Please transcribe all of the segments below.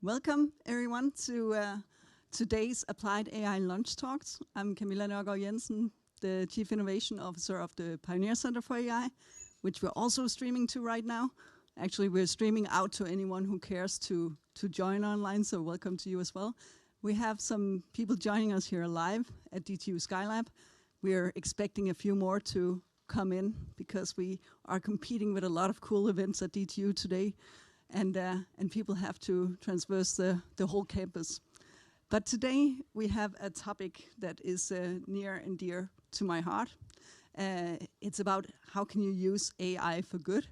Welcome, everyone, to today's Applied AI Lunch Talks. I'm Camilla Nørgaard Jensen, the Chief Innovation Officer of the Pioneer Center for AI, which we're also streaming to right now. Actually, we're streaming out to anyone who cares to join online, so welcome to you as well. We have some people joining us here live at DTU Skylab. We're expecting a few more to come in because we are competing with a lot of cool events at DTU today. And people have to traverse the whole campus. But today we have a topic that is near and dear to my heart. It's about how can you use AI for good.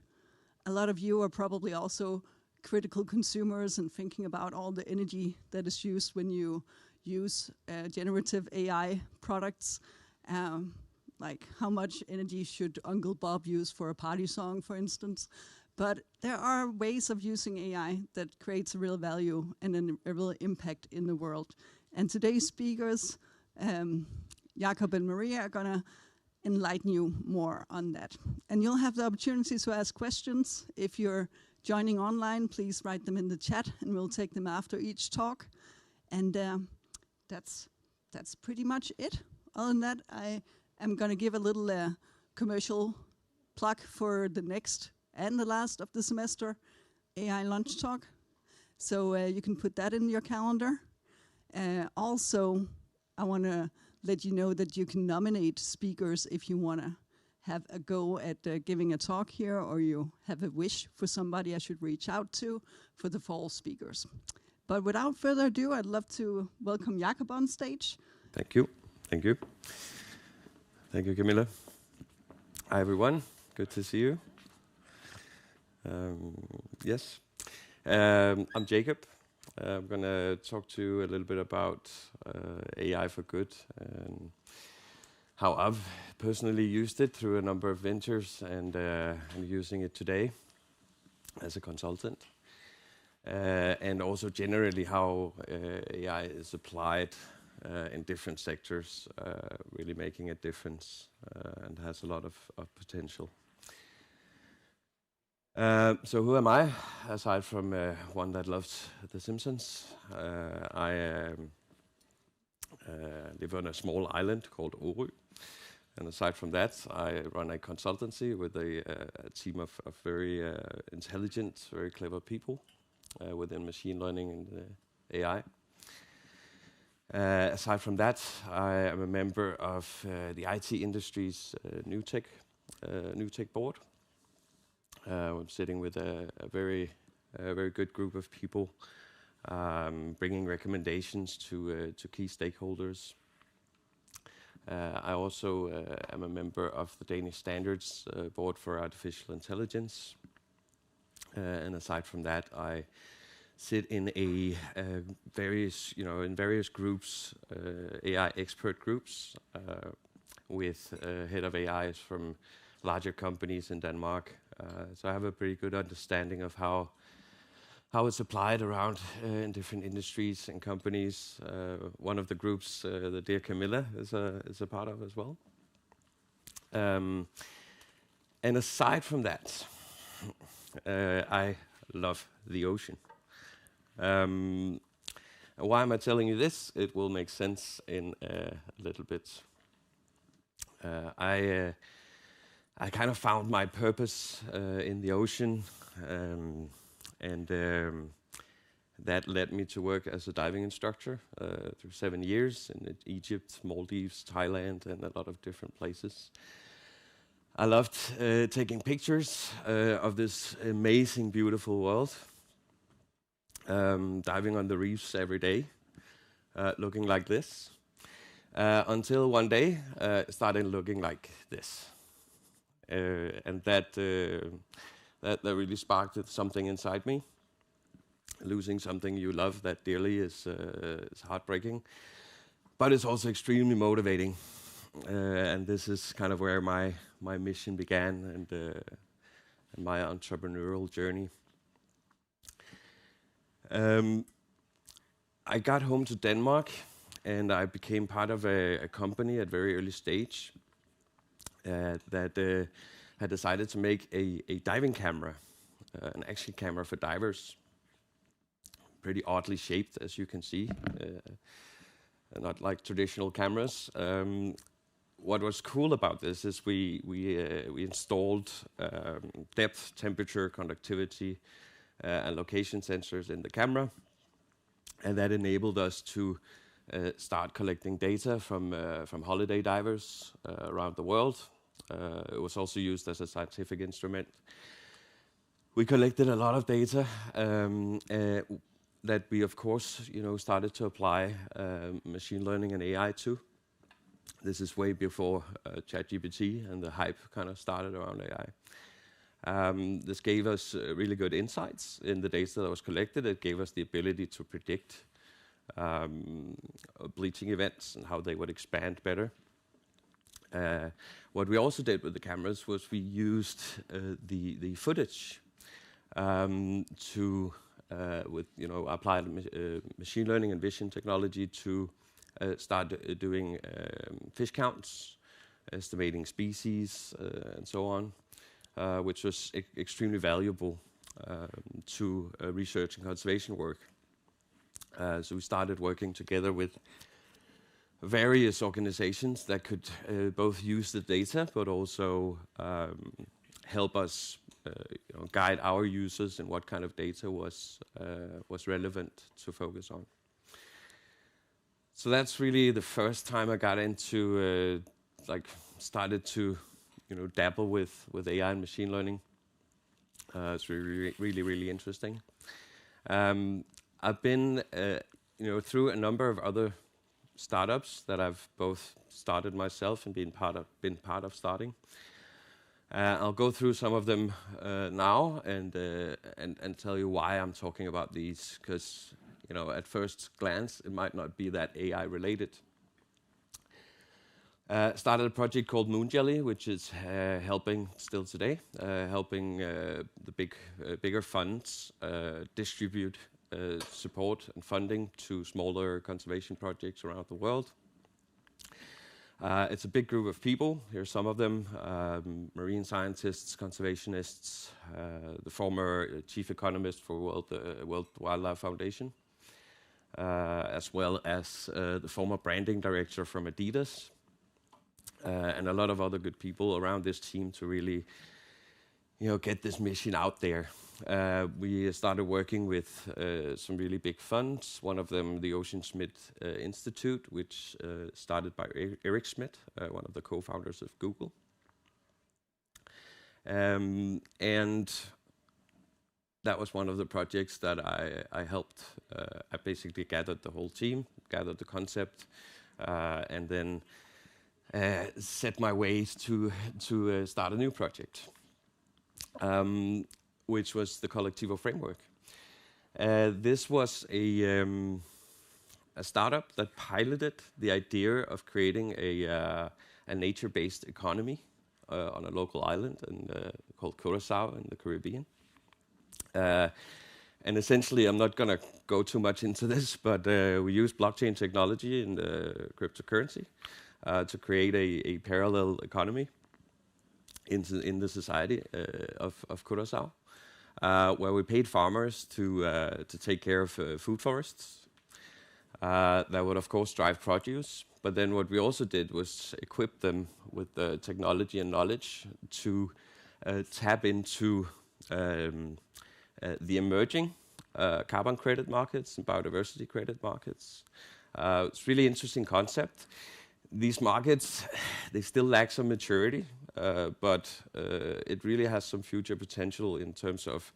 A lot of you are probably also critical consumers and thinking about all the energy that is used when you use generative AI products. Like how much energy should Uncle Bob use for a party song, for instance? But there are ways of using AI that creates a real value and a real impact in the world. And today's speakers, Jakob and Maria, are gonna enlighten you more on that. And you'll have the opportunity to ask questions. If you're joining online, please write them in the chat and we'll take them after each talk. And that's pretty much it. Other than that, I am gonna give a little commercial plug for the next and the last of the semester AI lunch talk. So you can put that in your calendar. Also, I want to let you know that you can nominate speakers if you want to have a go at giving a talk here, or you have a wish for somebody I should reach out to for the fall speakers. But without further ado, I'd love to welcome Jakob on stage. Thank you. Thank you. Thank you, Camilla. Hi, everyone. Good to see you. Yes, I'm Jacob. I'm going to talk to you a little bit about AI for good and how I've personally used it through a number of ventures, and I'm using it today as a consultant. And also generally how AI is applied in different sectors, really making a difference and has a lot of potential. So who am I, aside from one that loves The Simpsons? I live on a small island called Orø. And aside from that, I run a consultancy with a team of very intelligent, very clever people within machine learning and AI. Aside from that, I am a member of the IT industry's New Tech board. I'm sitting with a very good group of people, bringing recommendations to key stakeholders. I also am a member of the Danish Standards Board for Artificial Intelligence. And aside from that, I sit in various groups, AI expert groups, with head of AIs from larger companies in Denmark. So I have a pretty good understanding of how it's applied around in different industries and companies. One of the groups that dear Camilla is a part of as well. And aside from that, I love the ocean. Why am I telling you this? It will make sense in a little bit. I kind of found my purpose in the ocean, and that led me to work as a diving instructor through 7 years in Egypt, Maldives, Thailand, and a lot of different places. I loved taking pictures of this amazing, beautiful world, diving on the reefs every day, looking like this, until one day it started looking like this. And that really sparked something inside me. Losing something you love that dearly is heartbreaking, but it's also extremely motivating. And this is kind of where my mission began and my entrepreneurial journey. I got home to Denmark, and I became part of a company at a very early stage that had decided to make a diving camera, an action camera for divers. pretty oddly shaped, as you can see, not like traditional cameras. What was cool about this is we installed depth, temperature, conductivity, and location sensors in the camera, and that enabled us to start collecting data from holiday divers around the world. It was also used as a scientific instrument. We collected a lot of data that we, of course, started to apply machine learning and AI to. This is way before ChatGPT and the hype kind of started around AI. This gave us really good insights in the data that was collected. It gave us the ability to predict bleaching events and how they would expand better. What we also did with the cameras was we used the footage to apply machine learning and vision technology to start doing fish counts, estimating species, and so on, which was extremely valuable to research and conservation work. So we started working together with various organizations that could both use the data, but also help us guide our users in what kind of data was relevant to focus on. So that's really the first time I got into started to dabble with AI and machine learning. It's really interesting. I've been through a number of other startups that I've both started myself and been part of starting. I'll go through some of them now and tell you why I'm talking about these, because at first glance it might not be that AI related. Started a project called Moon Jelly, which is helping still today, helping the bigger funds distribute support and funding to smaller conservation projects around the world. It's a big group of people. Here's some of them: marine scientists, conservationists, the former chief economist for World Wildlife Foundation, as well as the former branding director from Adidas, and a lot of other good people around this team to really get this mission out there. We started working with some really big funds, one of them the Ocean Smith Institute, which started by Eric Schmidt, one of the co-founders of Google. And that was one of the projects that I helped. I basically gathered the whole team, gathered the concept, and then set my ways to start a new project, which was the Collectivo framework. This was a startup that piloted the idea of creating a nature-based economy on a local island called Curacao in the Caribbean. And essentially, I'm not going to go too much into this, but we use blockchain technology and cryptocurrency to create a parallel economy in the society of Curacao, where we paid farmers to take care of food forests. That would, of course, drive produce. But then what we also did was equip them with the technology and knowledge to tap into the emerging carbon credit markets and biodiversity credit markets. It's a really interesting concept. These markets, they still lack some maturity, but it really has some future potential in terms of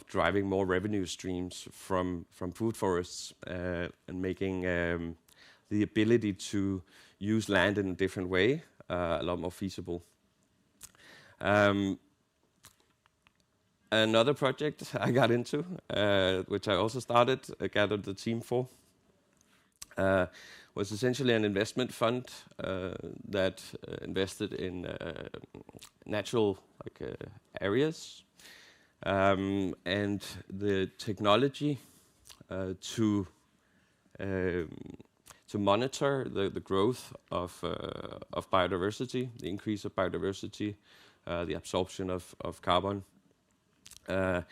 driving more revenue streams from food forests and making the ability to use land in a different way a lot more feasible. Another project I got into, which I also started, gathered the team for, was essentially an investment fund that invested in natural areas, and the technology to monitor the growth of biodiversity, the increase of biodiversity, the absorption of carbon, and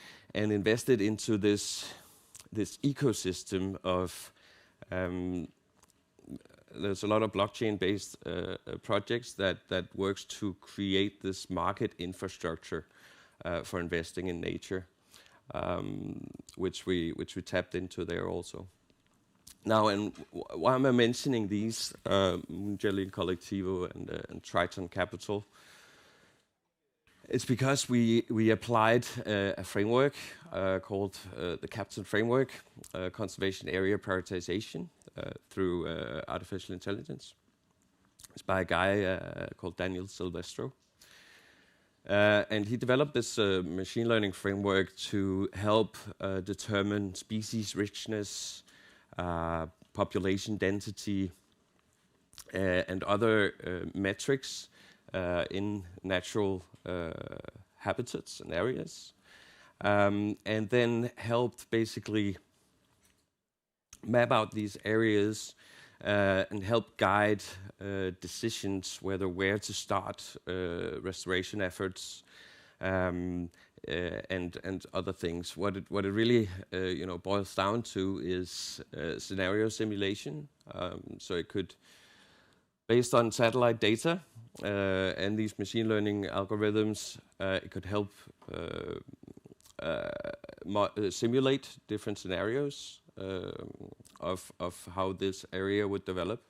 invested into this this ecosystem of there's a lot of blockchain-based projects that works to create this market infrastructure for investing in nature, which we tapped into there also. Now, and why am I mentioning these, Jelly Collectivo and Triton Capital? It's because we applied a framework called the Captain Framework, Conservation Area Prioritization through artificial intelligence. It's by a guy called Daniel Silvestro. And he developed this machine learning framework to help determine species richness, population density, and other metrics in natural habitats and areas, and then helped basically map out these areas and help guide decisions where to start restoration efforts and other things. What it really boils down to is scenario simulation. So it could, based on satellite data and these machine learning algorithms, it could help simulate different scenarios of how this area would develop.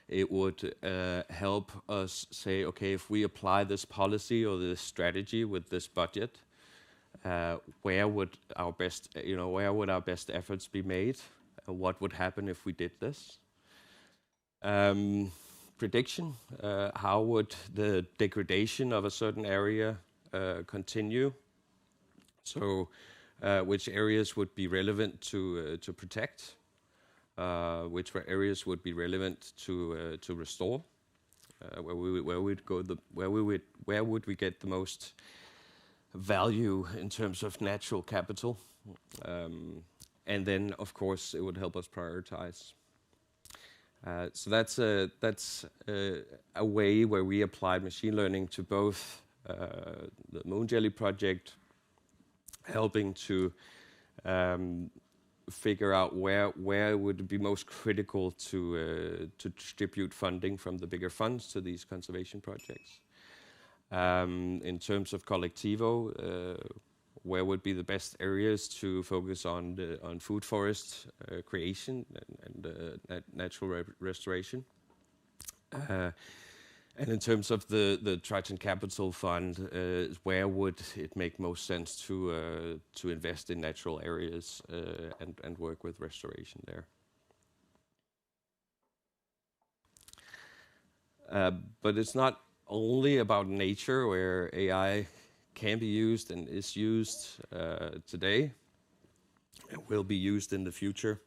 It would help us say, okay, if we apply this policy or this strategy with this budget, where would our best efforts be made? What would happen if we did this? Prediction, how would the degradation of a certain area continue? So which areas would be relevant to protect? Which areas would be relevant to restore? Where would we get the most value in terms of natural capital? And then, of course, it would help us prioritize. So that's a way where we applied machine learning to both the Moon Jelly project, helping to figure out where would it be most critical to distribute funding from the bigger funds to these conservation projects. In terms of Collectivo, where would be the best areas to focus on food forest creation and natural restoration. And in terms of the Triton Capital Fund, where would it make most sense to invest in natural areas and work with restoration there? But it's not only about nature where AI can be used and is used today and will be used in the future.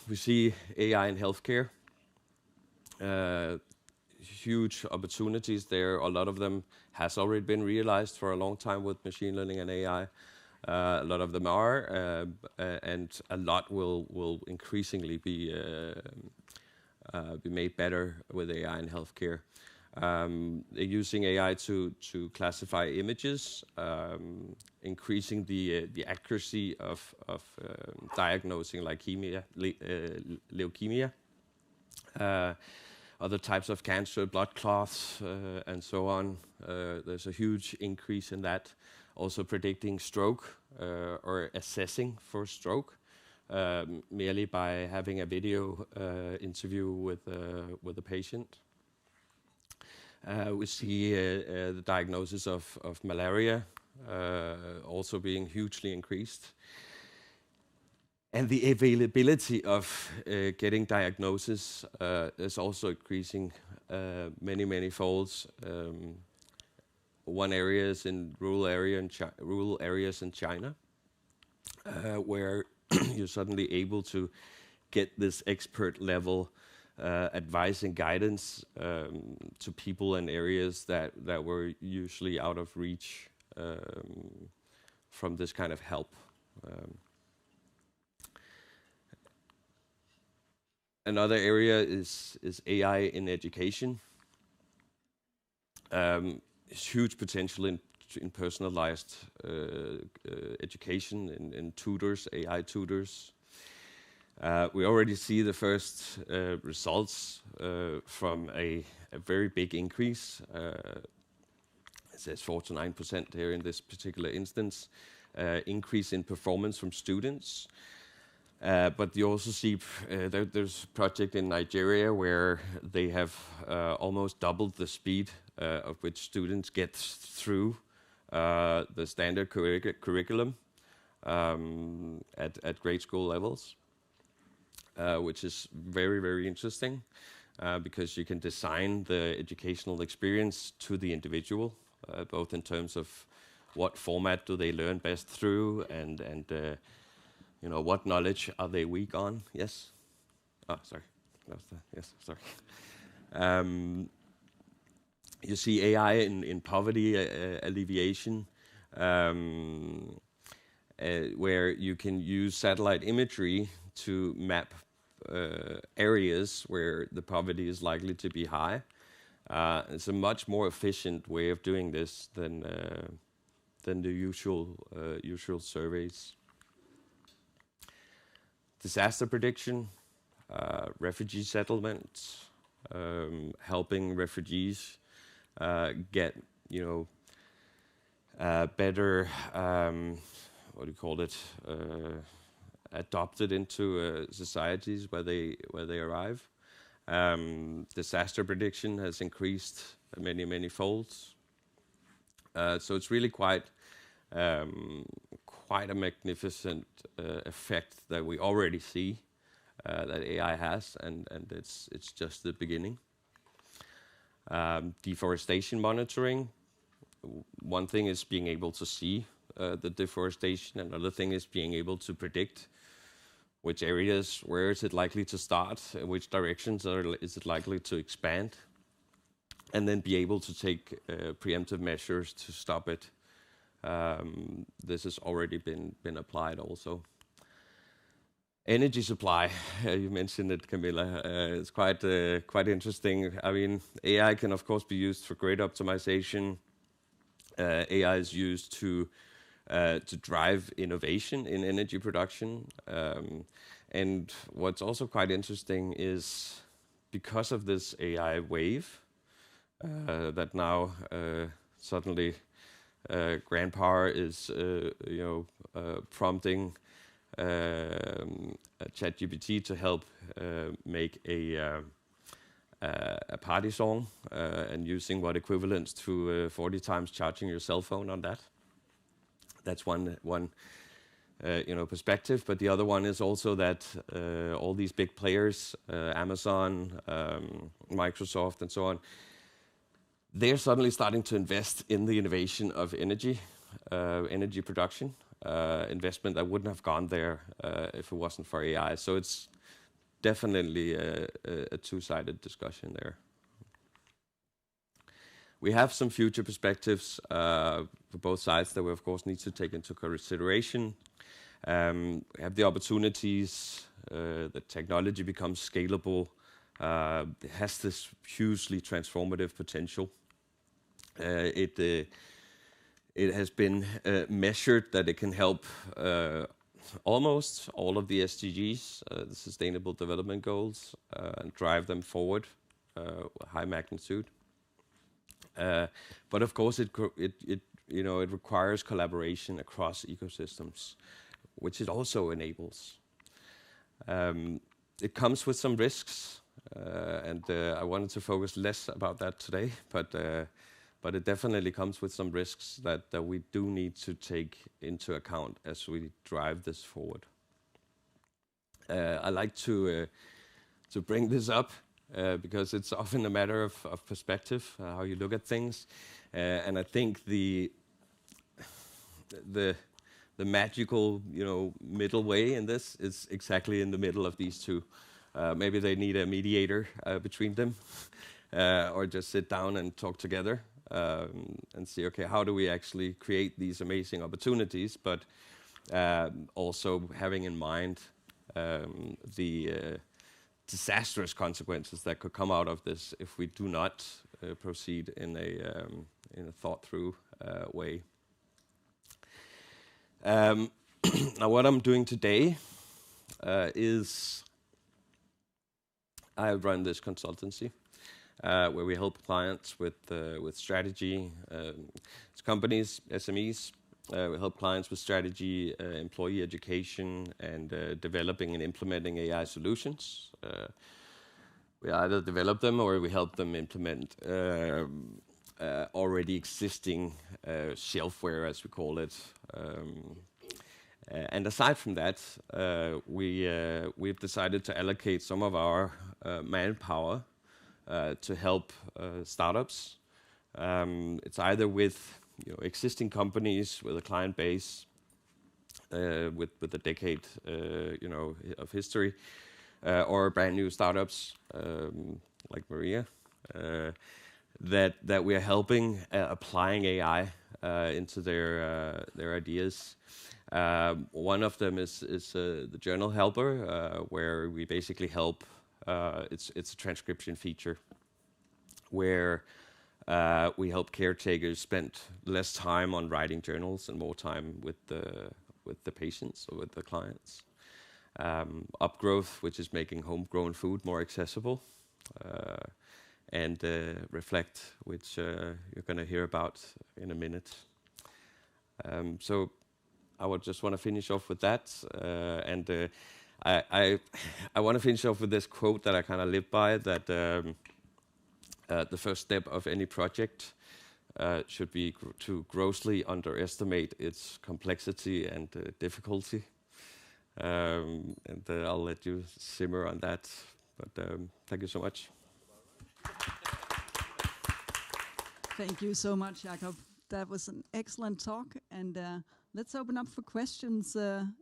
We see AI in healthcare. Huge opportunities there. A lot of them has already been realized for a long time with machine learning and AI. A lot of them are, and a lot will increasingly be made better with AI in healthcare. They're using AI to classify images, increasing the accuracy of diagnosing leukemia, other types of cancer, blood clots, and so on. There's a huge increase in that. Also predicting stroke or assessing for stroke, merely by having a video interview with a patient. We see the diagnosis of malaria also being hugely increased. And the availability of getting diagnosis is also increasing many folds. One area is in rural areas in China, where you're suddenly able to get this expert level advice and guidance to people in areas that were usually out of reach from this kind of help. Another area is AI in education. Huge potential in in personalized education, in tutors, AI tutors. We already see the first results from a very big increase. It says 4 to 9% here in this particular instance, increase in performance from students. But you also see there's a project in Nigeria where they have almost doubled the speed of which students get through the standard curriculum at grade school levels, which is very, very interesting because you can design the educational experience to the individual, both in terms of what format do they learn best through and you know, what knowledge are they weak on? Yes? Oh, sorry. Yes, sorry. You see AI in poverty alleviation, where you can use satellite imagery to map areas where the poverty is likely to be high. It's a much more efficient way of doing this than the usual surveys. Disaster prediction, refugee settlements, helping refugees get, you know, better, what do you call it, adopted into societies where they arrive. Disaster prediction has increased many folds. So it's really quite a magnificent effect that we already see that AI has, and it's just the beginning. Deforestation monitoring. One thing is being able to see the deforestation, another thing is being able to predict which areas, where is it likely to start, which directions is it likely to expand, and then be able to take preemptive measures to stop it. This has already been applied also. Energy supply, you mentioned it, Camilla. It's quite interesting. I mean, AI can of course be used for grid optimization. AI is used to drive innovation in energy production. And what's also quite interesting is because of this AI wave that now suddenly grand power is prompting ChatGPT to help make a party song and using what equivalents to 40 times charging your cell phone on that. That's one perspective, but the other one is also that all these big players, Amazon, Microsoft, and so on, they're suddenly starting to invest in the innovation of energy production, investment that wouldn't have gone there if it wasn't for AI. So it's definitely a two-sided discussion there. We have some future perspectives for both sides that we of course need to take into consideration. We have the opportunities, that technology becomes scalable. It has this hugely transformative potential. It has been measured that it can help almost all of the SDGs, the Sustainable Development Goals, and drive them forward, high magnitude. But of course, it requires collaboration across ecosystems, which it also enables. It comes with some risks, and I wanted to focus less about that today, but it definitely comes with some risks that we do need to take into account as we drive this forward. I like to bring this up because it's often a matter of perspective, how you look at things, and I think the magical middle way in this is exactly in the middle of these two. Maybe they need a mediator between them, or just sit down and talk together and see, okay, how do we actually create these amazing opportunities, but also having in mind the disastrous consequences that could come out of this if we do not proceed in a thought-through way. Now, what I'm doing today is I run this consultancy where we help clients with strategy. It's companies, SMEs. We help clients with strategy, employee education, and developing and implementing AI solutions. We either develop them or we help them implement already existing shelfware, as we call it. And aside from that, we've decided to allocate some of our manpower to help startups. It's either with existing companies with a client base with a decade of history, or brand new startups like Maria, that we are helping applying AI into their ideas. One of them is the Journal Helper, where we basically help. It's a transcription feature where we help caretakers spend less time on writing journals and more time with the patients or with the clients. Upgrowth, which is making homegrown food more accessible, and Reflekt, which you're going to hear about in a minute. So I would just want to finish off with that, and I want to finish off with this quote that I kind of live by, that the first step of any project should be to grossly underestimate its complexity and difficulty. And I'll let you simmer on that, but thank you so much. Thank you so much, Jakob. That was an excellent talk, and let's open up for questions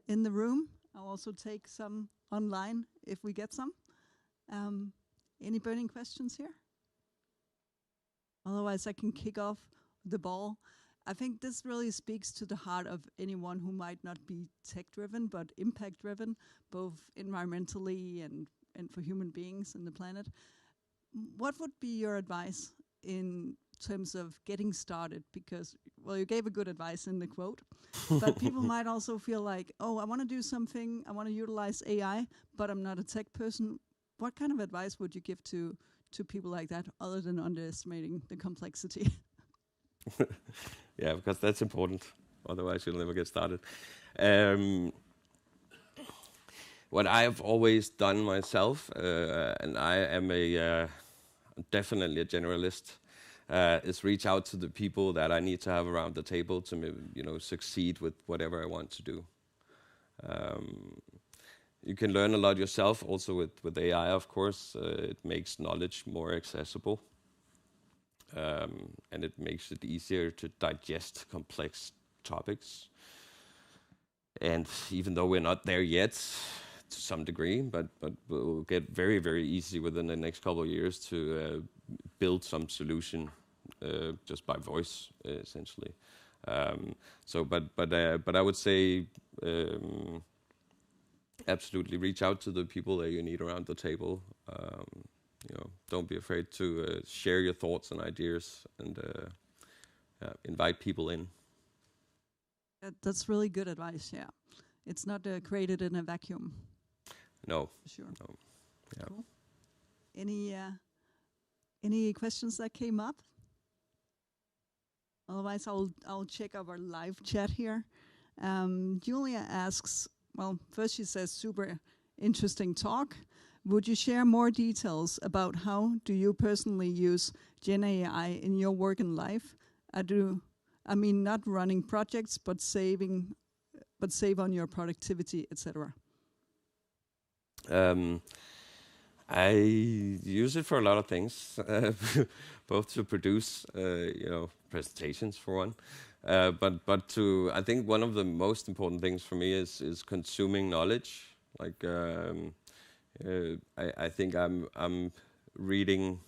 in the room. I'll also take some online if we get some. Any burning questions here? Otherwise, I can kick off the ball. I think this really speaks to the heart of anyone who might not be tech-driven, but impact-driven, both environmentally and for human beings and the planet. What would be your advice in terms of getting started? Because, well, you gave a good advice in the quote, but people might also feel like, oh, I want to do something, I want to utilize AI, but I'm not a tech person. What kind of advice would you give to people like that, other than underestimating the complexity? Yeah, because that's important. Otherwise, you'll never get started. What I've always done myself, and I am definitely a generalist, is reach out to the people that I need to have around the table to, succeed with whatever I want to do. You can learn a lot yourself, also with AI, of course. It makes knowledge more accessible. And it makes it easier to digest complex topics. And even though we're not there yet, to some degree, but we'll get very, very easy within the next couple of years to build some solution just by voice, essentially. But I would say absolutely reach out to the people that you need around the table. Don't be afraid to share your thoughts and ideas, and invite people in. That's really good advice, yeah. It's not created in a vacuum. No. For sure. No. Yeah. Cool. Any questions that came up? Otherwise, I'll check our live chat here. Julia asks, well, first she says, super interesting talk. Would you share more details about how do you personally use Gen AI in your work and life? I mean, not running projects, but save on your productivity, etc. I use it for a lot of things, both to produce, presentations for one, but I think one of the most important things for me is consuming knowledge. Like, I think I'm reading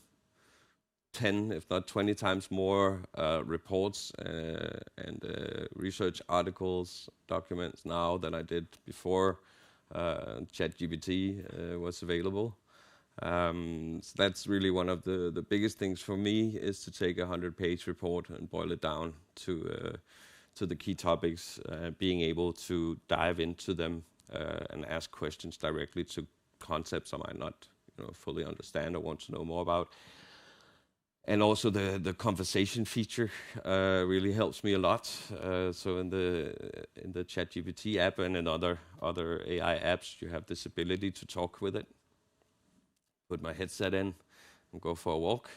10, if not 20 times more reports and research articles, documents now than I did before ChatGPT was available. So that's really one of the biggest things for me, is to take a 100-page report and boil it down to to the key topics, being able to dive into them and ask questions directly to concepts I might not fully understand or want to know more about. And also the conversation feature really helps me a lot. So in the ChatGPT app and in other AI apps, you have this ability to talk with it. Put my headset in and go for a walk,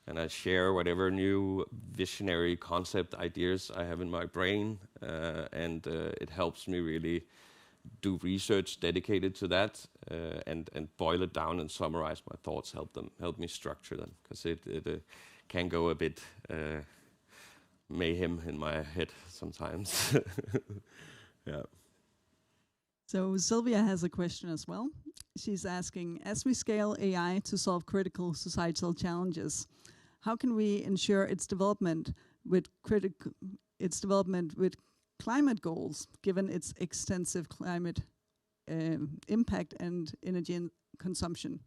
and I share whatever new visionary concept ideas I have in my brain, and it helps me really do research dedicated to that, and boil it down and summarize my thoughts, help me structure them, because it can go a bit mayhem in my head sometimes. Yeah. So Sylvia has a question as well. She's asking, as we scale AI to solve critical societal challenges, how can we ensure its development with climate goals, given its extensive climate impact and energy consumption?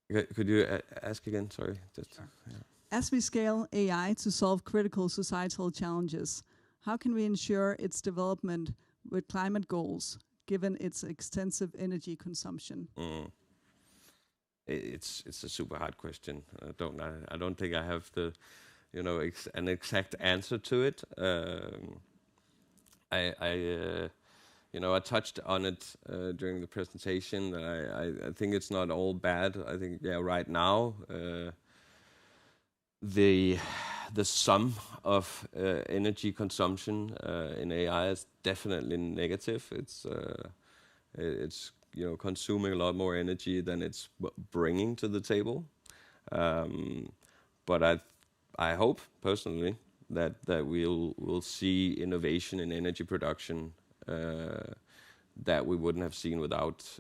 Could you ask again? Sorry. Sure. Yeah. As we scale AI to solve critical societal challenges, how can we ensure its development with climate goals, given its extensive energy consumption? It's a super hard question. I don't think I have the an exact answer to it. I touched on it during the presentation. I think it's not all bad. I think right now the sum of energy consumption in AI is definitely negative. It's consuming a lot more energy than it's bringing to the table. But I hope personally that we'll see innovation in energy production that we wouldn't have seen without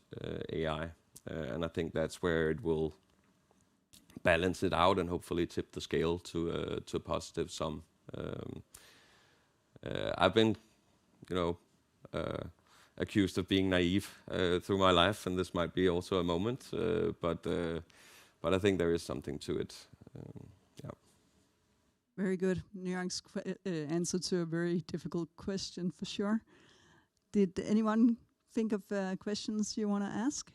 AI, and I think that's where it will balance it out and hopefully tip the scale to a positive sum. I've been, accused of being naive through my life, and this might be also a moment, but I think there is something to it. Yeah. Very good. Nirang's answer to a very difficult question for sure. Did anyone think of questions you want to ask?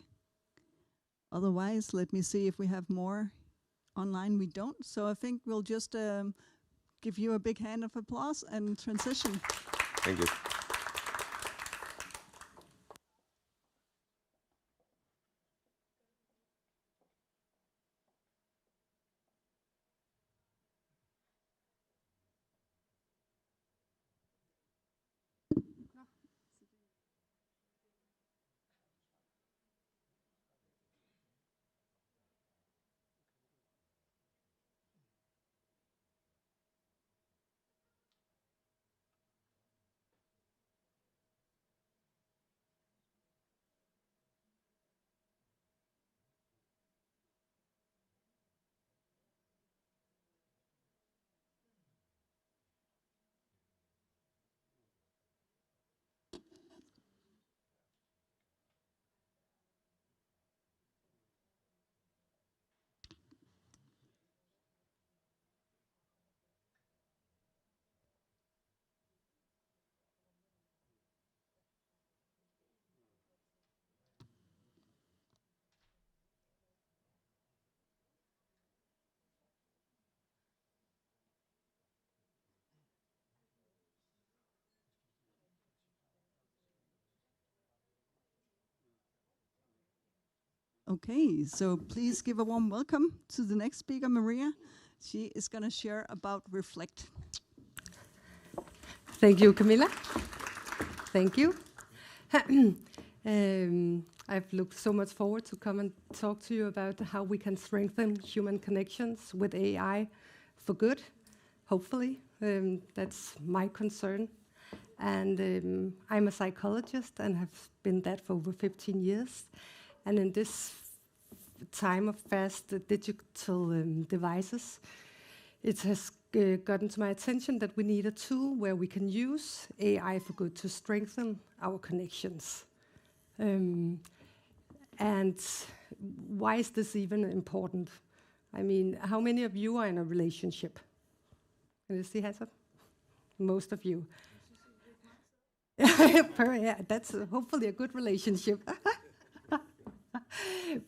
Otherwise, let me see if we have more online. We don't. So I think we'll just give you a big hand of applause and transition. Thank you. Okay, so please give a warm welcome to the next speaker, Maria. She is going to share about Reflekt. Thank you, Camilla. Thank you. I've looked so much forward to come and talk to you about how we can strengthen human connections with AI for good, hopefully. That's my concern. And I'm a psychologist and have been that for over 15 years. And in this time of fast digital devices, it has gotten to my attention that we need a tool where we can use AI for good to strengthen our connections. And why is this even important? I mean, how many of you are in a relationship? Can you see hands up? most of you. Yeah, that's hopefully a good relationship.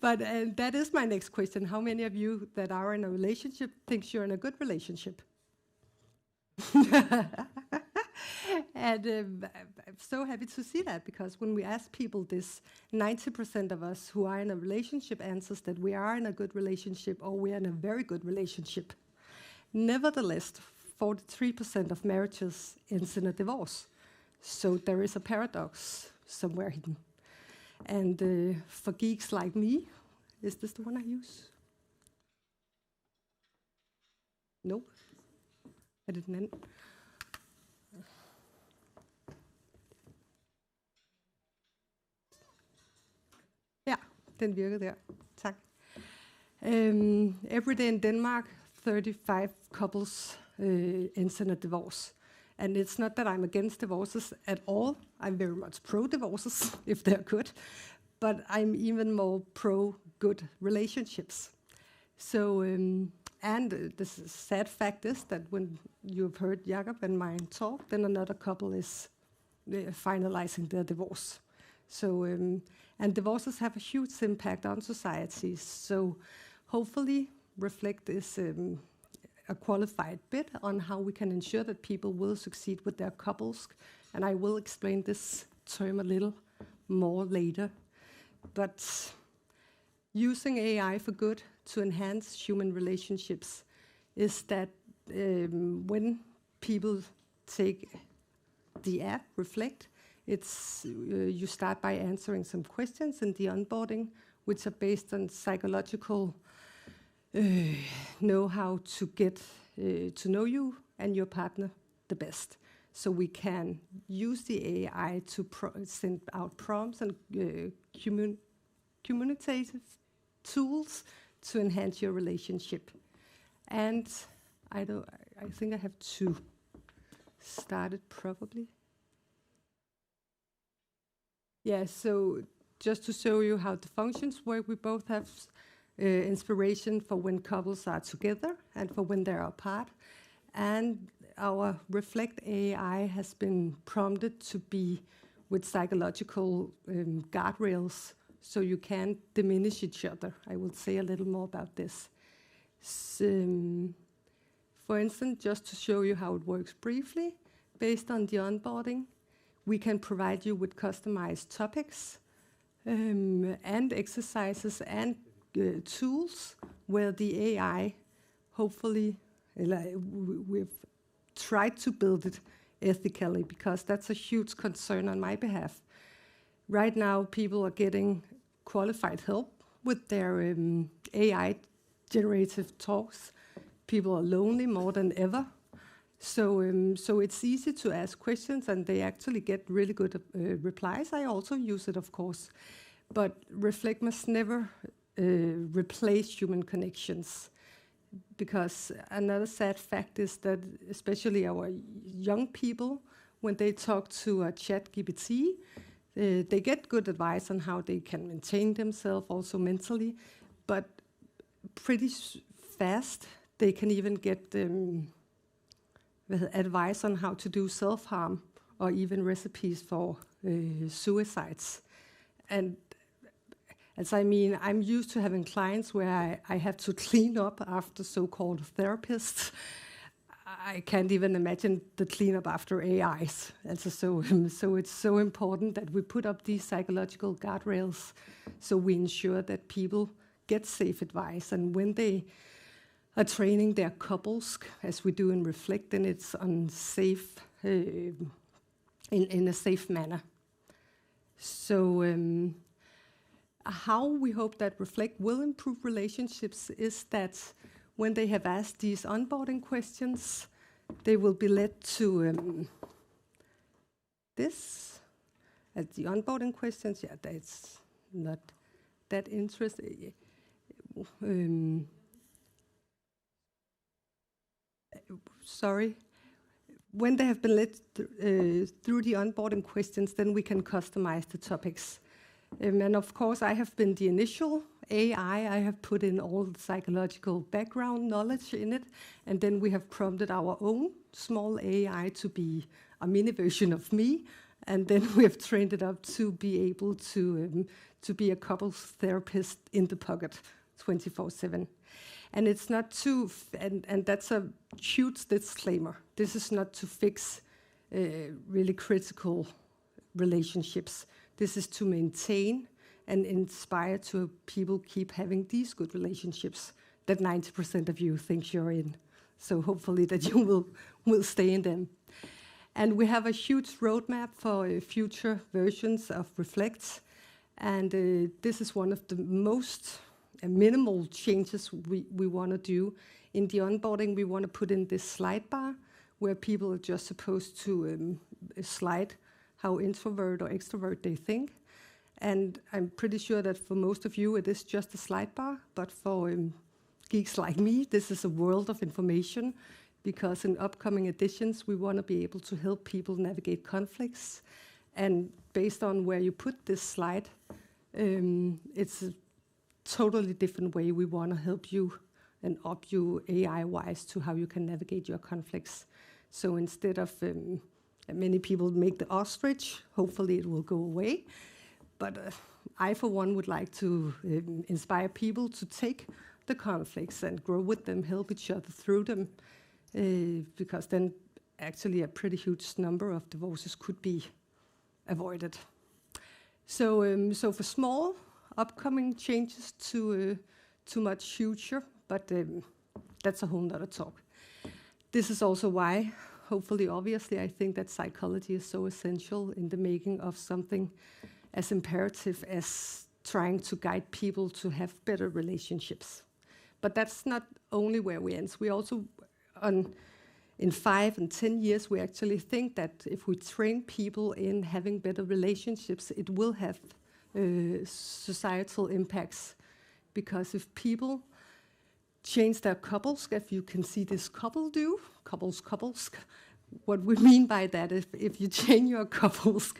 But that is my next question. How many of you that are in a relationship thinks you're in a good relationship? And I'm so happy to see that, because when we ask people this, 90% of us who are in a relationship answers that we are in a good relationship or we are in a very good relationship. Nevertheless, 43% of marriages ends in a divorce. So there is a paradox somewhere hidden. And for geeks like me, is this the one I use? Nope. I didn't end. Ja, den virkede der. Tak. Every day in Denmark, 35 couples ends in a divorce. And it's not that I'm against divorces at all. I'm very much pro-divorces, if they're good. But I'm even more pro-good relationships. So, and the sad fact is that when you've heard Jakob and mine talk, then another couple is finalizing their divorce. So, and divorces have a huge impact on societies. So hopefully Reflekt is a qualified bit on how we can ensure that people will succeed with their couples. And I will explain this term a little more later. But using AI for good to enhance human relationships is that when people take the app, Reflekt, it's you start by answering some questions in the onboarding, which are based on psychological know-how to get to know you and your partner the best. So we can use the AI to send out prompts and communicative tools to enhance your relationship. And I think I have to start it probably. Yeah, so just to show you how the functions work, we both have inspiration for when couples are together and for when they're apart. And our Reflekt AI has been prompted to be with psychological guardrails, so you can't diminish each other. I will say a little more about this. For instance, just to show you how it works briefly, based on the onboarding, we can provide you with customized topics and exercises and tools where the AI, hopefully, we've tried to build it ethically, because that's a huge concern on my behalf. Right now, people are getting qualified help with their AI-generative talks. People are lonely more than ever. So it's easy to ask questions, and they actually get really good replies. I also use it, of course. But Reflekt must never replace human connections, because another sad fact is that especially our young people, when they talk to a ChatGPT, they get good advice on how they can maintain themselves also mentally, but pretty fast they can even get advice on how to do self-harm or even recipes for suicides. And as I mean, I'm used to having clients where I have to clean up after so-called therapists. I can't even imagine the cleanup after AIs. And so it's so important that we put up these psychological guardrails so we ensure that people get safe advice. And when they are training their couples, as we do in Reflekt, then it's on safe, in a safe manner. So how we hope that Reflekt will improve relationships is that when they have asked these onboarding questions, they will be led to this. At the onboarding questions, yeah, that's not that interesting. Sorry. When they have been led through the onboarding questions, then we can customize the topics. And of course, I have been the initial AI. I have put in all the psychological background knowledge in it, and then we have prompted our own small AI to be a mini version of me, and then we have trained it up to be able to be a couples therapist in the pocket 24/7. And it's not to, and that's a huge disclaimer. This is not to fix really critical relationships. This is to maintain and inspire to people keep having these good relationships that 90% of you think you're in. So hopefully that you will stay in them. And we have a huge roadmap for future versions of Reflekt. And this is one of the most minimal changes we want to do. In the onboarding, we want to put in this slide bar where people are just supposed to slide how introvert or extrovert they think. And I'm pretty sure that for most of you, it is just a slide bar. But for geeks like me, this is a world of information, because in upcoming editions, we want to be able to help people navigate conflicts. And based on where you put this slide, it's a totally different way we want to help you and up you AI-wise to how you can navigate your conflicts. So instead of many people make the ostrich, hopefully it will go away. But I, for one, would like to inspire people to take the conflicts and grow with them, help each other through them, because then actually a pretty huge number of divorces could be avoided. So for small upcoming changes to much future, but that's a whole nother talk. This is also why, hopefully, obviously, I think that psychology is so essential in the making of something as imperative as trying to guide people to have better relationships. But that's not only where we end. We also, in 5 and 10 years, we actually think that if we train people in having better relationships, it will have societal impacts. Because if people change their couples, if you can see this couple do, couples, what we mean by that, if you change your couples,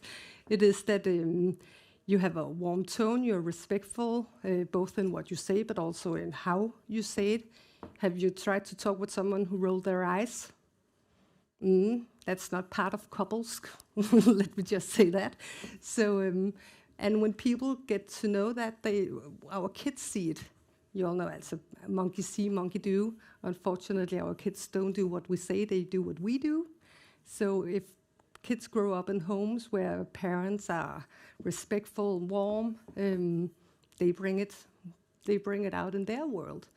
it is that you have a warm tone, you're respectful, both in what you say, but also in how you say it. Have you tried to talk with someone who rolled their eyes? That's not part of couples. Let me just say that. So, and when people get to know that, our kids see it. You all know it's a monkey see, monkey do. Unfortunately, our kids don't do what we say, they do what we do. So if kids grow up in homes where parents are respectful, warm, they bring it out in their world.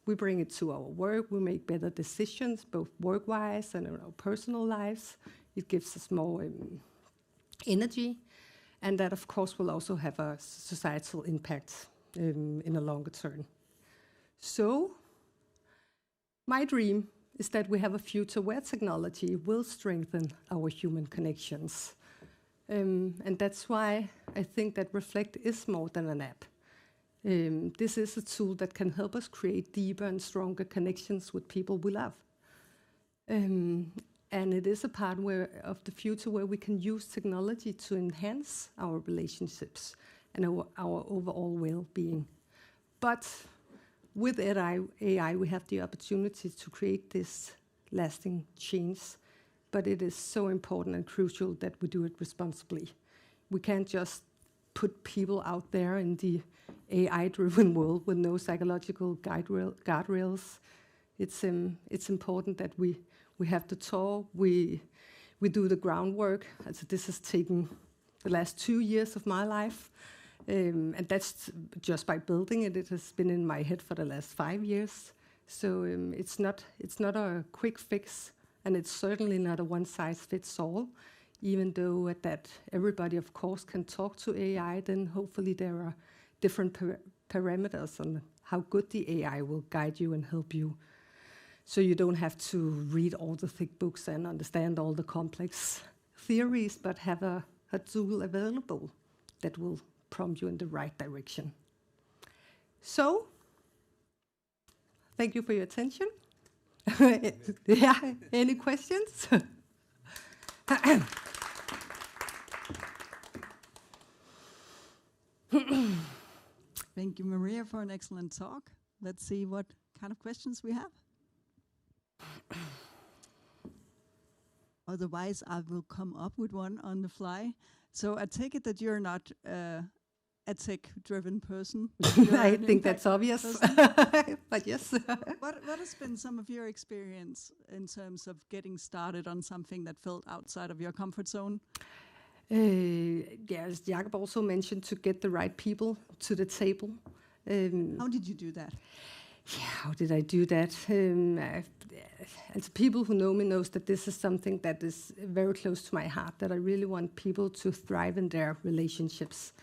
We bring it to our work, we make better decisions, both work-wise and in our personal lives. It gives us more energy, and that, of course, will also have a societal impact in a longer term. So, my dream is that we have a future where technology will strengthen our human connections. And that's why I think that Reflekt is more than an app. This is a tool that can help us create deeper and stronger connections with people we love. And it is a part of the future where we can use technology to enhance our relationships and our overall well-being. But with AI, we have the opportunity to create this lasting change. But it is so important and crucial that we do it responsibly. We can't just put people out there in the AI-driven world with no psychological guardrails. It's important that we have the talk, we do the groundwork. Also, this has taken the last 2 years of my life, and that's just by building it. It has been in my head for the last 5 years. So it's not a quick fix, and it's certainly not a one-size-fits-all. Even though that everybody, of course, can talk to AI, then hopefully there are different parameters on how good the AI will guide you and help you. So you don't have to read all the thick books and understand all the complex theories, but have a tool available that will prompt you in the right direction. So, thank you for your attention. Yeah, any questions? Thank you, Maria, for an excellent talk. Let's see what kind of questions we have. Otherwise, I will come up with one on the fly. So I take it that you're not a tech-driven person. I think that's obvious, but yes. What has been some of your experience in terms of getting started on something that felt outside of your comfort zone? As Jakob also mentioned, to get the right people to the table. How did you do that? Yeah, how did I do that? And the people who know me knows that this is something that is very close to my heart, that I really want people to thrive in their relationships.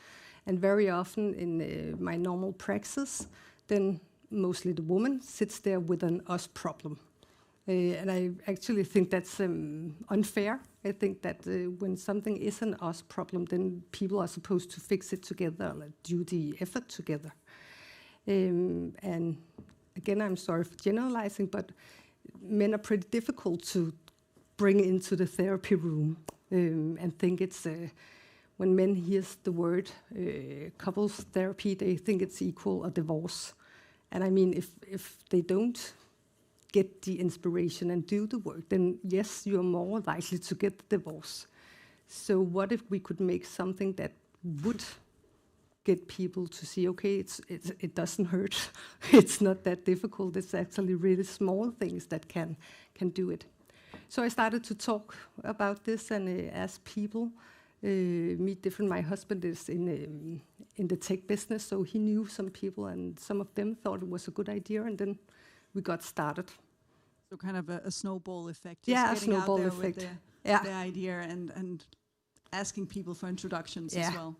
And very often in my normal praxis, then mostly the woman sits there with an us problem. And I actually think that's unfair. I think that when something is an us problem, then people are supposed to fix it together, or do the effort together. And again, I'm sorry for generalizing, but men are pretty difficult to bring into the therapy room and think it's... when men hear the word couples therapy, they think it's equal a divorce. And I mean, if they don't get the inspiration and do the work, then yes, you're more likely to get the divorce. So what if we could make something that would get people to see, okay, it doesn't hurt. It's not that difficult. It's actually really small things that can do it. So I started to talk about this and ask people, meet different. My husband is in the tech business, so he knew some people, and some of them thought it was a good idea, and then we got started. So kind of a snowball effect. Yeah, just a snowball out there effect. With the idea and asking people for introductions as well.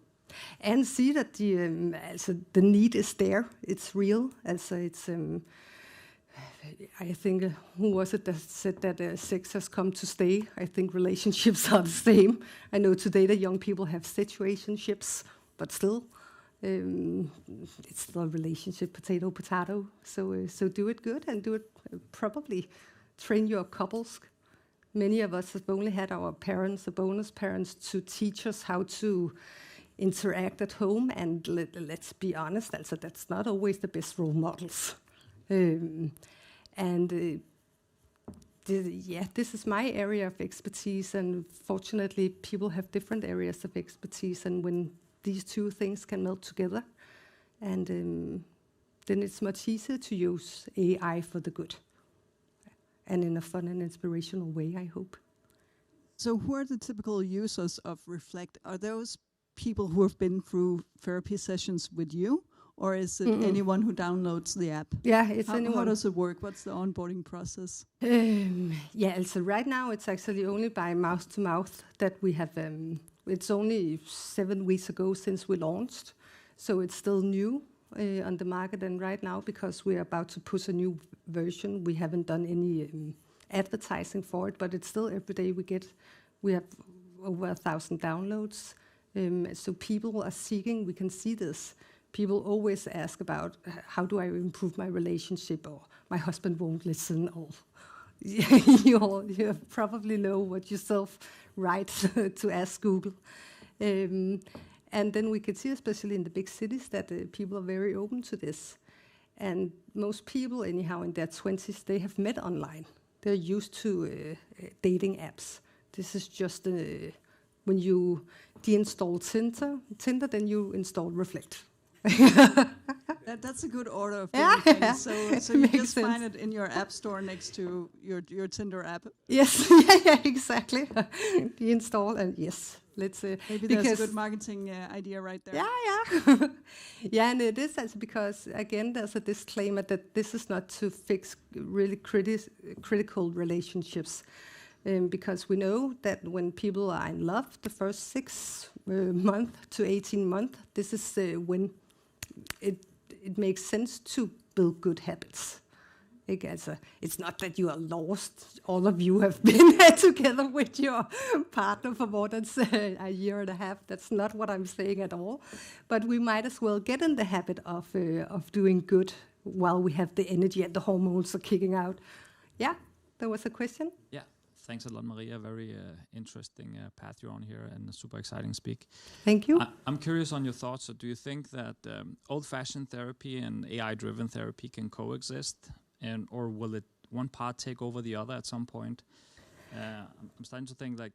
And see that the need is there. It's real. I think, who was it that said that sex has come to stay? I think relationships are the same. I know today the young people have situationships, but still, it's still a relationship, potato, potato. So do it good and do it properly. Train your couples. Many of us have only had our parents, the bonus parents, to teach us how to interact at home. And let's be honest, also that's not always the best role models. This is my area of expertise, and fortunately people have different areas of expertise, and when these two things can melt together, and then it's much easier to use AI for the good, and in a fun and inspirational way, I hope. So who are the typical users of Reflekt? Are those people who have been through therapy sessions with you? Or is it anyone who downloads the app? Yeah, it's anyone. How does it work? What's the onboarding process? So right now it's actually only by mouth to mouth that we have. It's only 7 weeks ago since we launched, so it's still new on the market. And right now, because we're about to push a new version, we haven't done any advertising for it. But it's still every day we have over 1,000 downloads. So people are seeking. We can see this. People always ask about how do I improve my relationship, or my husband won't listen, or you probably know what yourself right to ask Google. And then we can see, especially in the big cities, that people are very open to this. And most people, anyhow, in their 20s, they have met online. They're used to dating apps. This is just when you deinstall Tinder, then you install Reflekt. That's a good order of doing things. So you just find it in your app store next to your Tinder app. Yes, exactly. Deinstall, and yes, let's. Maybe that's a good marketing idea right there. Yeah, and it is also because again, there's a disclaimer that this is not to fix really critical relationships. Because we know that when people are in love, the first 6 months to 18 months, this is when it makes sense to build good habits. It's not that you are lost. All of you have been together with your partner for more than a year and a half. That's not what I'm saying at all. But we might as well get in the habit of doing good while we have the energy and the hormones are kicking out. Yeah, there was a question? Yeah. Thanks a lot, Maria. Very interesting path you're on here and a super exciting speak. Thank you. I'm curious on your thoughts. So do you think that old-fashioned therapy and AI-driven therapy can coexist, or will it one part take over the other at some point? I'm starting to think like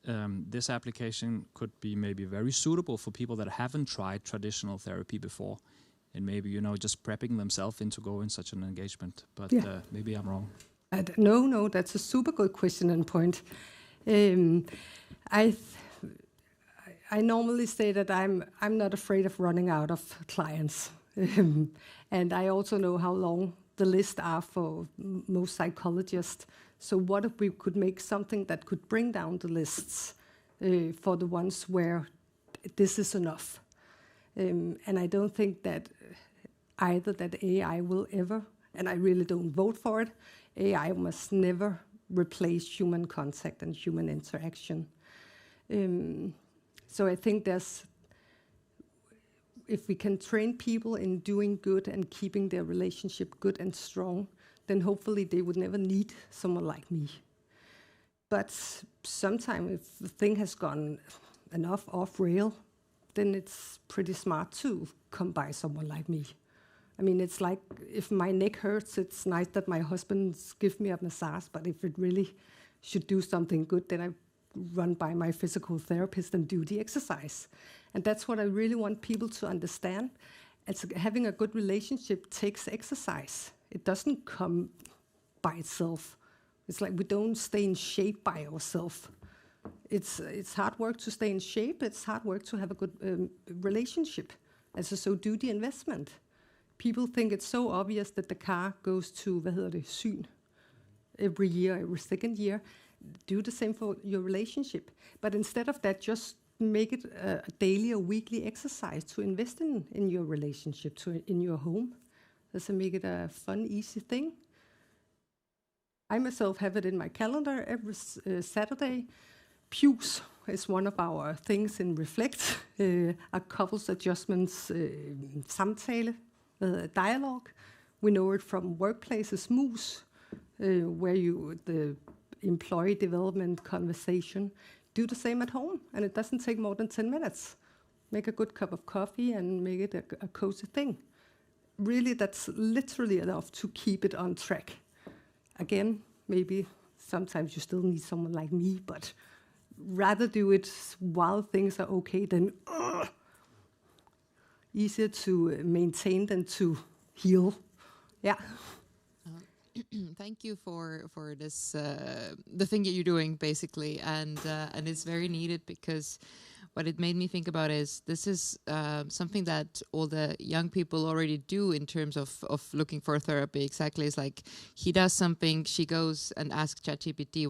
this application could be maybe very suitable for people that haven't tried traditional therapy before, and maybe just prepping themselves into going such an engagement. But maybe I'm wrong. No, that's a super good question and point. I normally say that I'm not afraid of running out of clients, and I also know how long the list are for most psychologists. So what if we could make something that could bring down the lists for the ones where this is enough? And I don't think that either that AI will ever, and I really don't vote for it, AI must never replace human contact and human interaction. So I think if we can train people in doing good and keeping their relationship good and strong, then hopefully they would never need someone like me. But sometimes if the thing has gone enough off rail, then it's pretty smart to come by someone like me. I mean, it's like if my neck hurts, it's nice that my husband gives me a massage, but if it really should do something good, then I run by my physical therapist and do the exercise. And that's what I really want people to understand. Having a good relationship takes exercise. It doesn't come by itself. It's like we don't stay in shape by ourselves. It's hard work to stay in shape. It's hard work to have a good relationship. So do the investment. People think it's so obvious that the car goes to, syn every year, every second year. Do the same for your relationship. But instead of that, just make it a daily or weekly exercise to invest in your relationship, in your home. So make it a fun, easy thing. I myself have it in my calendar every Saturday. Pews is one of our things in Reflekt, a couples adjustments samtale, dialogue. We know it from workplaces, MOOS, where the employee development conversation. Do the same at home, and it doesn't take more than 10 minutes. Make a good cup of coffee and make it a cozy thing. Really, that's literally enough to keep it on track. Again, maybe sometimes you still need someone like me, but rather do it while things are okay than easier to maintain than to heal. Yeah. Thank you for this the thing that you're doing basically, and it's very needed, because what it made me think about is this is something that all the young people already do in terms of looking for therapy. Exactly, it's like he does something, she goes and asks ChatGPT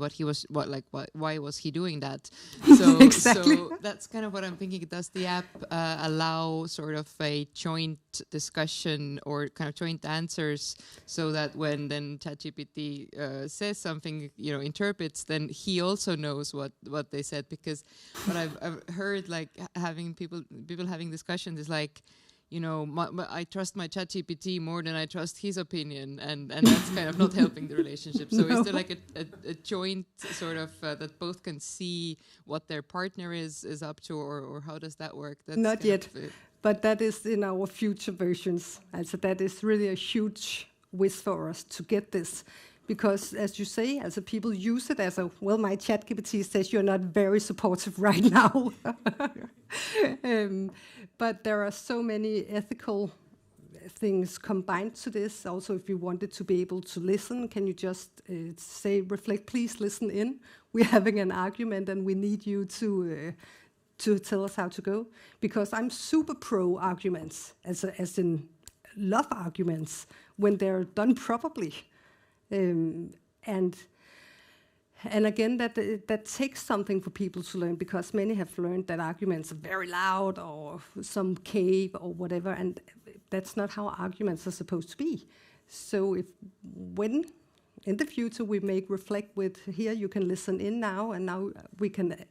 why was he doing that? So Exactly. So that's kind of what I'm thinking. Does the app allow sort of a joint discussion or kind of joint answers, so that when then ChatGPT says something, interprets, then he also knows what they said? Because what I've heard, like having people having discussions is like, I trust my ChatGPT more than I trust his opinion, and that's kind of not helping the relationship. So is there like a joint sort of that both can see what their partner is up to, or how does that work? That's not yet, but that is in our future versions. And so that is really a huge wish for us to get this. Because, as you say, as people use it as my ChatGPT says you're not very supportive right now. But there are so many ethical things combined to this. Also, if you wanted to be able to listen, can you just say, Reflekt, please listen in. We're having an argument and we need you to tell us how to go. Because I'm super pro arguments, as in love arguments, when they're done properly. And again, that takes something for people to learn, because many have learned that arguments are very loud or some cave or whatever, and that's not how arguments are supposed to be. So when in the future we make Reflekt with, here you can listen in now, and now we can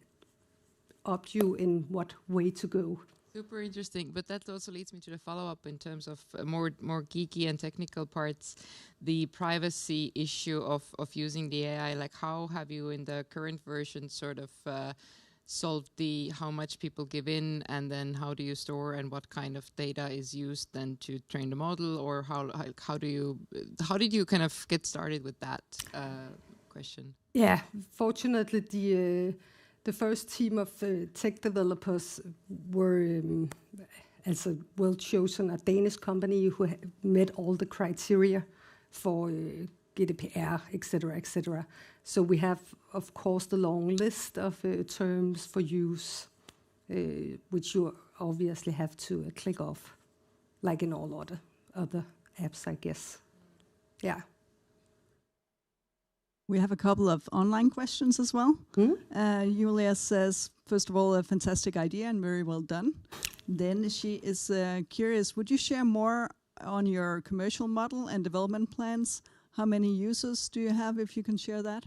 opt you in what way to go. Super interesting, but that also leads me to the follow-up in terms of more geeky and technical parts, the privacy issue of using the AI. Like, how have you in the current version sort of solved the how much people give in, and then how do you store, and what kind of data is used then to train the model, or how did you kind of get started with that question? Yeah, fortunately, the first team of tech developers were, as a well-chosen, a Danish company who met all the criteria for GDPR, etc., etc. So we have, of course, the long list of terms for use, which you obviously have to click off, like in all other apps, I guess. Yeah. We have a couple of online questions as well. Julia says, first of all, a fantastic idea and very well done. Then she is curious, would you share more on your commercial model and development plans? How many users do you have, if you can share that?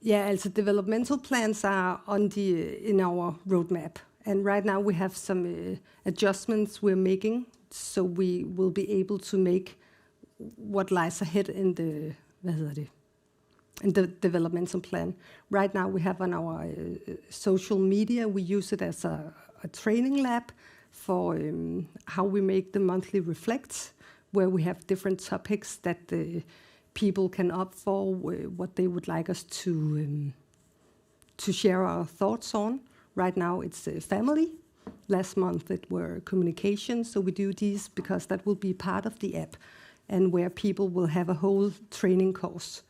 Yeah, also developmental plans are in our roadmap. And right now we have some adjustments we're making, so we will be able to make what lies ahead in the developmental plan. Right now we have on our social media, we use it as a training lab for how we make the monthly Reflekt, where we have different topics that people can opt for, what they would like us to share our thoughts on. Right now it's family. Last month it were communication, so we do these because that will be part of the app, and where people will have a whole training course.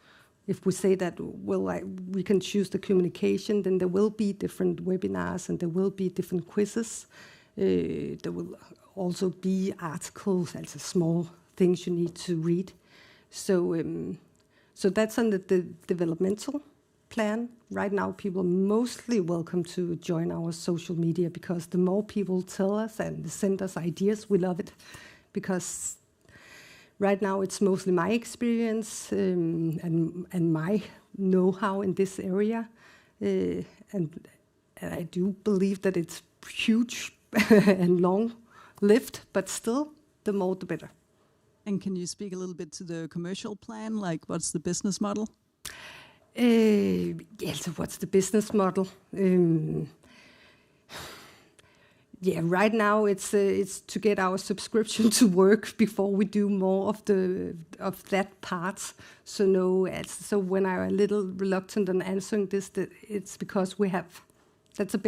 If we say that, we can choose the communication, then there will be different webinars and there will be different quizzes. There will also be articles, also small things you need to read. So that's on the developmental plan. Right now, people are mostly welcome to join our social media, because the more people tell us and send us ideas, we love it. Because right now, it's mostly my experience and my know-how in this area. And I do believe that it's huge and long-lived, but still, the more the better. And can you speak a little bit to the commercial plan? Like, what's the business model? So what's the business model? Right now it's to get our subscription to work before we do more of that part. So when I'm a little reluctant on answering this, it's because that's a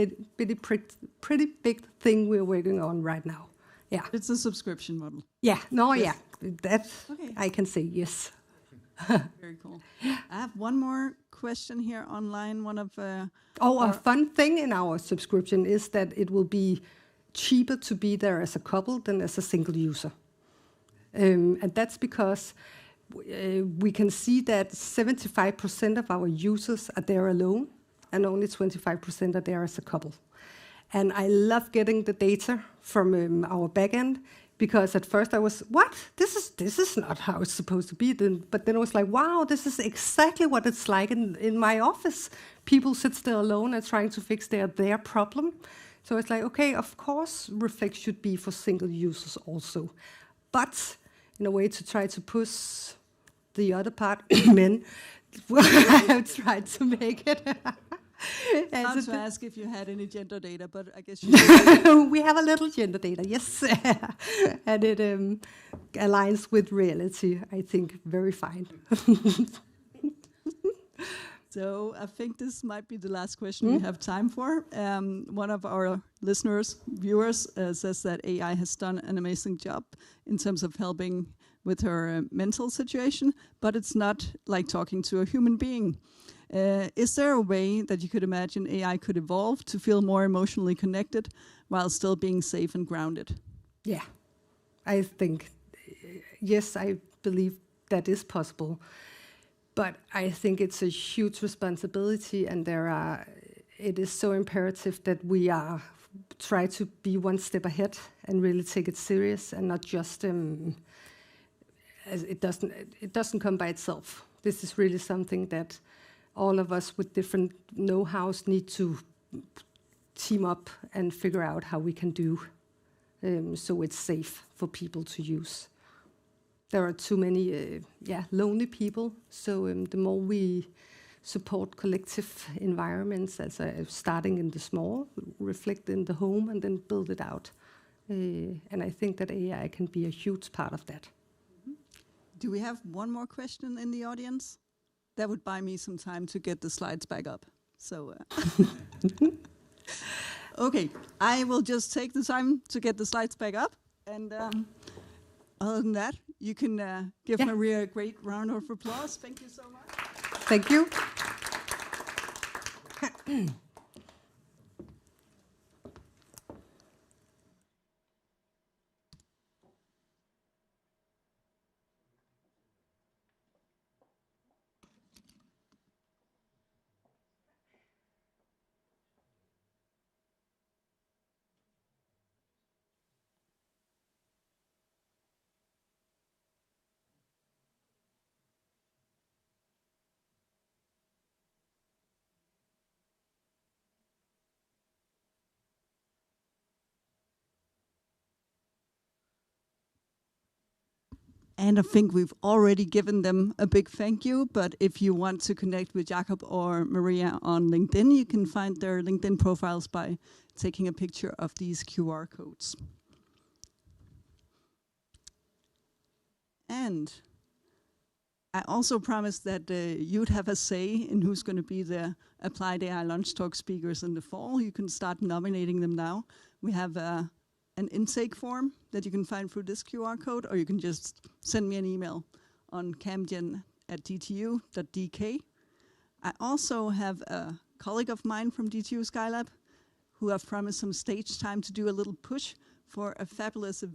pretty big thing we're working on right now. Yeah, it's a subscription model. Yeah, no, yes. Yeah, that okay. I can say yes. Very cool. I have one more question here online. One of a fun thing in our subscription is that it will be cheaper to be there as a couple than as a single user. And that's because we can see that 75% of our users are there alone and only 25% are there as a couple. And I love getting the data from our backend, because at first I was, what? This is not how it's supposed to be. But then I was like, wow, this is exactly what it's like in my office. People sit there alone and trying to fix their problem. So it's like, okay, of course, Reflekt should be for single users also. But in a way to try to push the other part, men, I have tried to make it. I was to ask if you had any gender data, but I guess you do. We have a little gender data, yes. And it aligns with reality, I think, very fine. So I think this might be the last question we have time for. One of our viewers says that AI has done an amazing job in terms of helping with her mental situation, but it's not like talking to a human being. Is there a way that you could imagine AI could evolve to feel more emotionally connected while still being safe and grounded? Yeah, I think, yes, I believe that is possible. But I think it's a huge responsibility, and it is so imperative that we try to be one step ahead and really take it serious, and not just it doesn't come by itself. This is really something that all of us with different know-hows need to team up and figure out how we can do so it's safe for people to use. There are too many lonely people, so the more we support collective environments, as starting in the small, reflect in the home, and then build it out. And I think that AI can be a huge part of that. Do we have one more question in the audience? That would buy me some time to get the slides back up. So, okay, I will just take the time to get the slides back up. And other than that, you can give Maria a great round of applause. Thank you so much. Thank you. And I think we've already given them a big thank you, but if you want to connect with Jakob or Maria on LinkedIn, you can find their LinkedIn profiles by taking a picture of these QR codes. And I also promised that you'd have a say in who's going to be the Applied AI Lunch Talk speakers in the fall. You can start nominating them now. We have an intake form that you can find through this QR code, or you can just send me an email on camgen@dtu.dk. I also have a colleague of mine from DTU Skylab who have promised some stage time to do a little push for a fabulous event